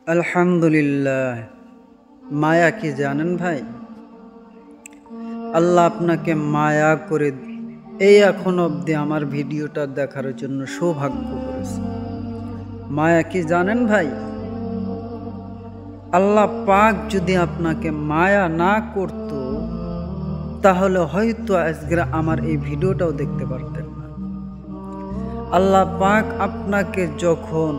আলহামদুলিল্লাহ। মায়া কি জানেন ভাই? আল্লাহ আপনাকে মায়া করে এই এখন অবধি আমার ভিডিওটা দেখার জন্য সৌভাগ্য করেছে। মায়া কি জানেন ভাই? আল্লাহ পাক যদি আপনাকে মায়া না করত, তাহলে হয়তো আজকে আমার এই ভিডিওটাও দেখতে পারতেন না। আল্লাহ পাক আপনাকে যখন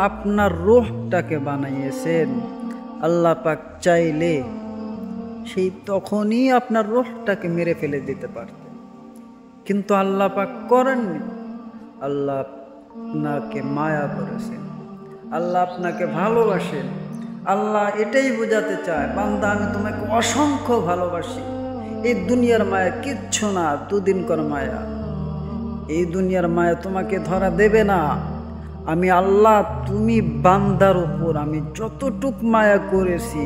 আপনার রূহটাকে বানাইয়েছেন, আল্লাহ পাক চাইলে সেই তখনই আপনার রূহটাকে মেরে ফেলে দিতে পারতেন, কিন্তু আল্লাহ পাক করেননি। আল্লাহ আপনাকে মায়া করেছেন, আল্লাহ আপনাকে ভালোবাসেন। আল্লাহ এটাই বোঝাতে চায়, বান্দা আমি তোমাকে অসংখ্য ভালোবাসি। এই দুনিয়ার মায়া কিচ্ছু না, দুদিনকার মায়া। এই দুনিয়ার মায়া তোমাকে ধরা দেবে না। আমি আল্লাহ, তুমি বান্দার উপর আমি যতটুক মায়া করেছি,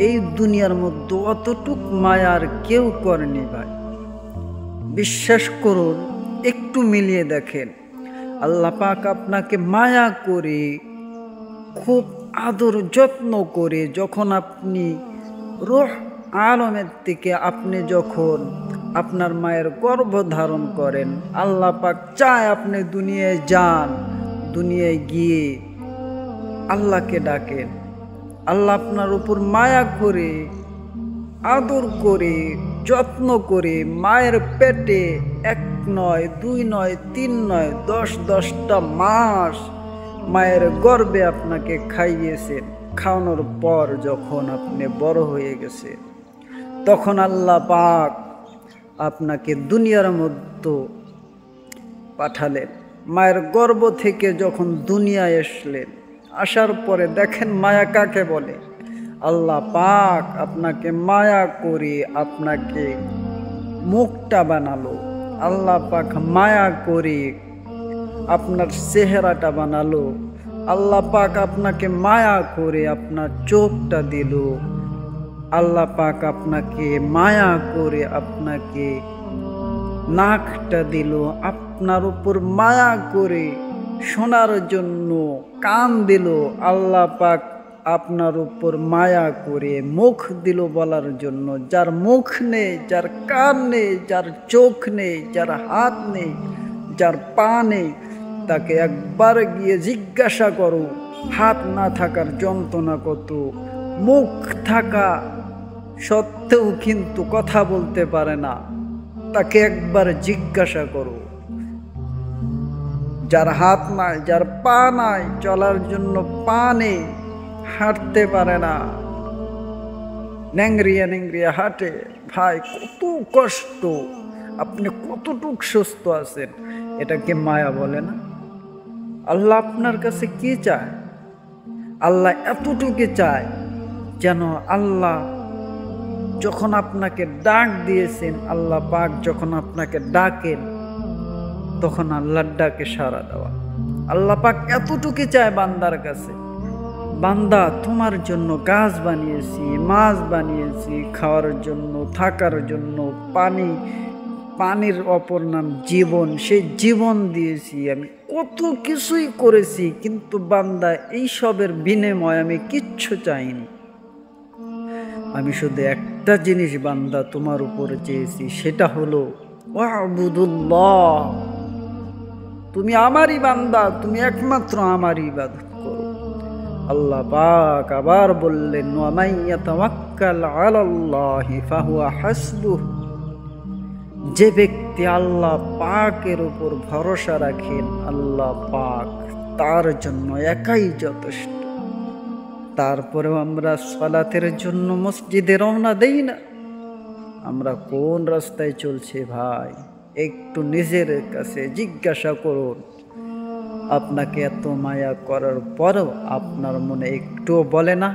এই দুনিয়ার মধ্যে অতটুক মায়া আর কেউ করেনি ভাই। বিশ্বাস করুন, একটু মিলিয়ে দেখেন। আল্লাহ পাক আপনাকে মায়া করে, খুব আদর যত্ন করে, যখন আপনি রূহ আলমের থেকে আপনি যখন আপনার মায়ের গর্ভ ধারণ করেন, আল্লাহ পাক চায় আপনি দুনিয়ায় যান। দুনিয়ায় গিয়ে আল্লাহকে ডাকেন। আল্লাহ আপনার উপর মায়া করে, আদর করে, যত্ন করে মায়ের পেটে 1 নয়, 2 নয়, 3 নয়, 10-10টা মাস মায়ের গর্ভে আপনাকে খাইয়েছেন। খাওয়ানোর পর যখন আপনি বড় হয়ে গেছেন, তখন আল্লাহ পাক আপনাকে দুনিয়ার মধ্যে পাঠালেন। মায়ের গর্ভ থেকে যখন দুনিয়ায় আসলেন, আসার পরে দেখেন মায়া কাকে বলে। আল্লাহ পাক আপনাকে মায়া করে আপনাকে মুখটা বানালো। আল্লাহ পাক মায়া করে আপনার চেহারাটা বানালো। আল্লাহ পাক আপনাকে মায়া করে আপনার চোখটা দিল। আল্লাহ পাক আপনাকে মায়া করে আপনাকে নাকটা দিল। আপনার উপর মায়া করে শোনার জন্য কান দিল। আল্লাহ পাক আপনার উপর মায়া করে মুখ দিল বলার জন্য। যার মুখ নেই, যার কান নেই, যার চোখ নেই, যার হাত নেই, যার পা নেই, তাকে একবার গিয়ে জিজ্ঞাসা করো হাত না থাকার যন্ত্রণা কত, মুখ থাকা সত্ত্বেও কিন্তু কথা বলতে পারে না। তাকে একবার জিজ্ঞাসা করো। যার হাত নাই, যার পা নাই, চলার জন্য পা নেই, হাঁটতে পারে না, ন্যাংরিয়া ন্যাংরিয়া হাঁটে, ভাই কত কষ্ট। আপনি কতটুক সুস্থ আছেন, এটাকে মায়া বলে না? আল্লাহ আপনার কাছে কি চায়? আল্লাহ এতটুকু চায় যেন আল্লাহ যখন আপনাকে ডাক দিয়েছেন, আল্লাহ পাক যখন আপনাকে ডাকেন, তখন আল্লাহর ডাকে সাড়া দেওয়া। আল্লাহ পাক এতটুকু চায় বান্দার কাছে, বান্দা তোমার জন্য গাছ বানিয়েছি, মাছ বানিয়েছি, খাওয়ার জন্য, থাকার জন্য, পানির অপর নাম জীবন, সেই জীবন দিয়েছি, আমি কত কিছুই করেছি, কিন্তু বান্দা এইসবের বিনিময়ে আমি কিচ্ছু চাইনি। আমি শুধু একটা জিনিস বান্দা তোমার উপরে চেয়েছি, সেটা হলো ওয়াবুদুল্লাহ, তুমি আমারই বান্দা, তুমি একমাত্র আমারই ইবাদত করো। আল্লাহ পাক আবার বললেন, ওয়া মান ইয়াতাওয়াক্কাল আলাল্লাহি ফাহুয়া হাসবুহ, যে ব্যক্তি আল্লাহ পাকের উপর ভরসা রাখেন, আল্লাহ পাক তার জন্য একাই যথেষ্ট। তারপরেও আমরা সালাতের জন্য মসজিদে রওনা দেই না। আমরা কোন রাস্তায় চলছি ভাই? একটু নিজের কাছে জিজ্ঞাসা করুন। আপনাকে এত মায়া করার পরেও আপনার মনে একটুও বলে না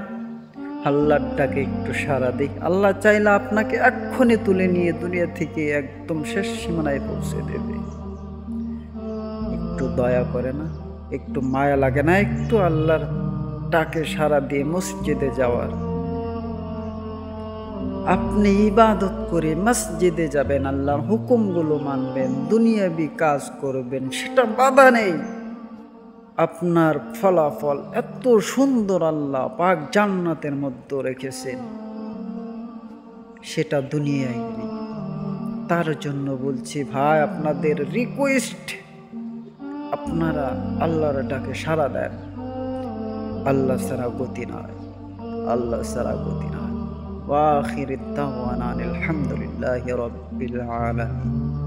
আল্লাহর ডাকে একটু সাড়া দিই? আল্লাহ চাইলে আপনাকে এক্ষুনি তুলে নিয়ে দুনিয়া থেকে একদম শেষ সীমানায় পৌঁছে দেবে। একটু দয়া করে না? একটু মায়া লাগে না একটু আল্লাহর ডাকে সাড়া দিয়ে মসজিদে যাওয়ার? আপনি ইবাদত করে মসজিদে যাবেন, আল্লাহর হুকুমগুলো মানবেন, দুনিয়াবি কাজ করবেন, সেটা বাধা নেই। আপনার ফলাফল এত সুন্দর আল্লাহ পাক জান্নাতের মধ্যে রেখেছেন, সেটা দুনিয়ায় নেই। তার জন্য বলছি ভাই, আপনাদের রিকোয়েস্ট, আপনারা আল্লাহর ডাকে সাড়া দেন। আল্লাহ ছাড়া গতি নয়, আল্লাহ ছাড়া গতি নয়। ওয়া আখিরুদ দাওয়ানা আলহামদুলিল্লাহি রাব্বিল আলামিন।